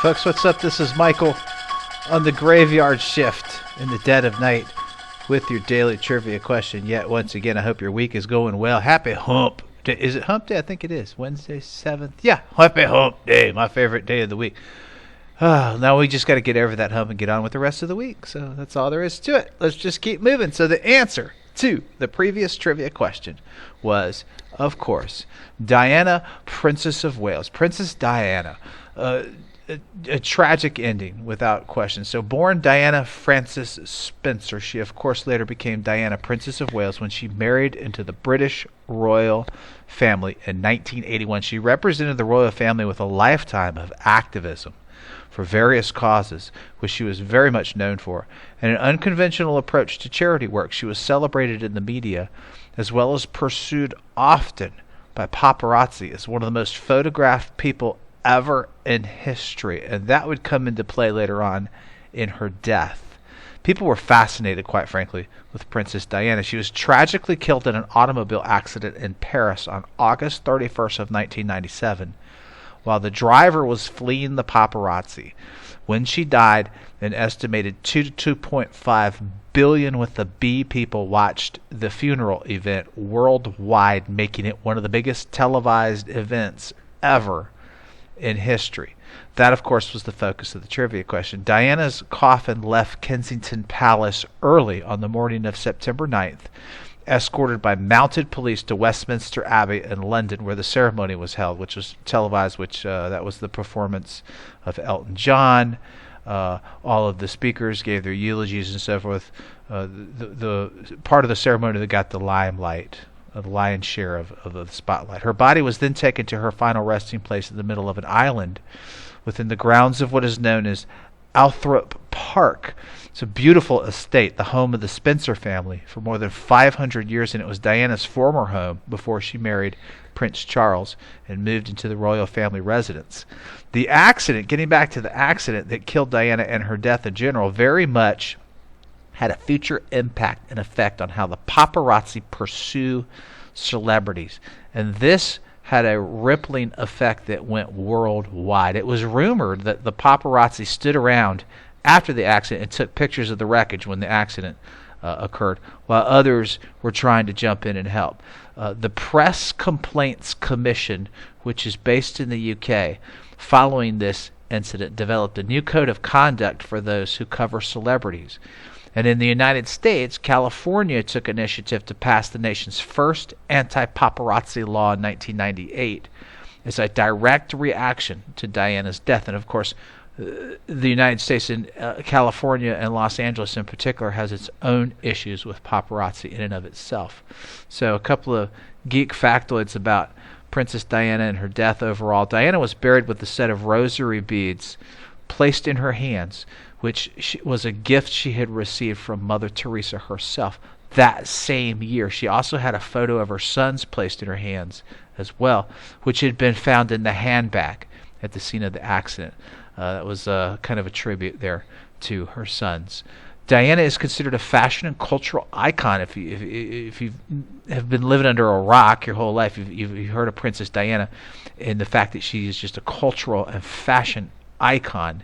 Folks, what's up? This is Michael on the graveyard shift in the dead of night with your daily trivia question. Yet once again, I hope your week is going well. Happy Hump Day. Is it Hump Day? I think it is. Wednesday, 7th. Yeah, Happy Hump Day. My favorite day of the week. Now we just got to get over that hump and get on with the rest of the week. So that's all there is to it. Let's just keep moving. So the answer to the previous trivia question was, of course, Diana, Princess of Wales. Princess Diana. A tragic ending, without question. So born Diana Frances Spencer, she of course later became Diana, Princess of Wales, when she married into the British royal family in 1981. She represented the royal family with a lifetime of activism for various causes, which she was very much known for, and an unconventional approach to charity work. She was celebrated in the media as well as pursued often by paparazzi as one of the most photographed people ever in history, and that would come into play later on in her death. People were fascinated, quite frankly, with Princess Diana. She was tragically killed in an automobile accident in Paris on August 31st of 1997 while the driver was fleeing the paparazzi. When she died, an estimated 2 to 2.5 billion with the B people watched the funeral event worldwide, making it one of the biggest televised events ever in history. That, of course, was the focus of the trivia question. Diana's coffin left Kensington Palace early on the morning of September 9th, escorted by mounted police to Westminster Abbey in London, where the ceremony was held, which was televised, that was the performance of Elton John. All of the speakers gave their eulogies and so forth. The part of the ceremony that got the limelight, the lion's share of the spotlight. Her body was then taken to her final resting place in the middle of an island within the grounds of what is known as Althorp Park. It's a beautiful estate, the home of the Spencer family for more than 500 years, and it was Diana's former home before she married Prince Charles and moved into the royal family residence. The accident, getting back to the accident that killed Diana and her death in general, very much had a future impact and effect on how the paparazzi pursue celebrities. And this had a rippling effect that went worldwide. It was rumored that the paparazzi stood around after the accident and took pictures of the wreckage when the accident occurred, while others were trying to jump in and help. The Press Complaints Commission, which is based in the UK, following this incident, developed a new code of conduct for those who cover celebrities. And in the United States, California took initiative to pass the nation's first anti-paparazzi law in 1998 as a direct reaction to Diana's death. And of course, the United States and California and Los Angeles in particular has its own issues with paparazzi in and of itself. So a couple of geek factoids about Princess Diana and her death overall. Diana was buried with a set of rosary beads placed in her hands, which was a gift she had received from Mother Teresa herself that same year. She also had a photo of her sons placed in her hands as well, which had been found in the handbag at the scene of the accident. That was kind of a tribute there to her sons. Diana is considered a fashion and cultural icon. If you have been living under a rock your whole life, you've heard of Princess Diana and the fact that she is just a cultural and fashion icon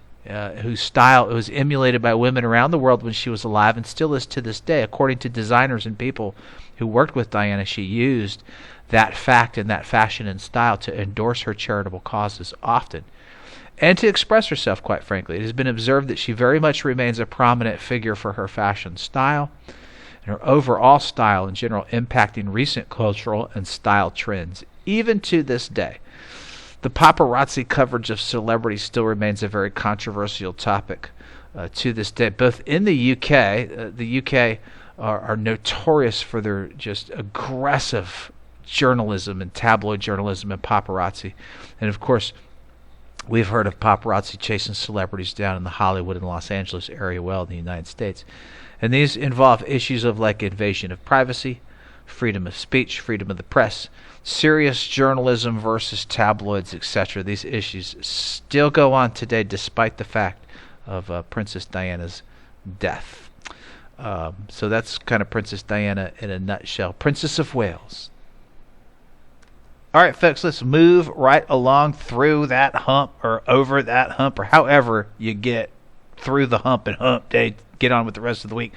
whose style was emulated by women around the world when she was alive and still is to this day. According to designers and people who worked with Diana, she used that fact and that fashion and style to endorse her charitable causes often and to express herself, quite frankly. It has been observed that she very much remains a prominent figure for her fashion style and her overall style in general, impacting recent cultural and style trends, even to this day. The paparazzi coverage of celebrities still remains a very controversial topic to this day. Both in the UK are notorious for their just aggressive journalism and tabloid journalism and paparazzi. And of course, we've heard of paparazzi chasing celebrities down in the Hollywood and Los Angeles area in the United States. And these involve issues of like invasion of privacy, freedom of speech, freedom of the press, serious journalism versus tabloids, etc. These issues still go on today despite the fact of Princess Diana's death. So that's kind of Princess Diana in a nutshell. Princess of Wales. All right, folks, let's move right along through that hump or over that hump or however you get through the hump and hump day. Get on with the rest of the week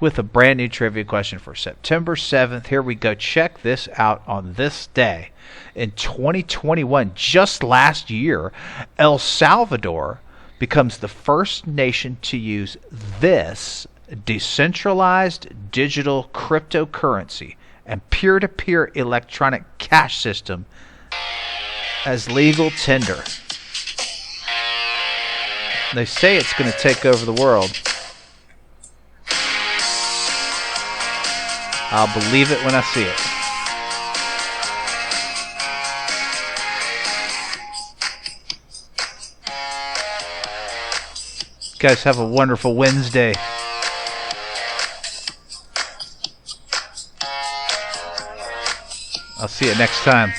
with a brand new trivia question for September 7th. Here we go. Check this out. On this day in 2021, just last year, El Salvador becomes the first nation to use this decentralized digital cryptocurrency and peer-to-peer electronic cash system as legal tender. They say it's going to take over the world. I'll believe it when I see it. Guys, have a wonderful Wednesday. I'll see you next time.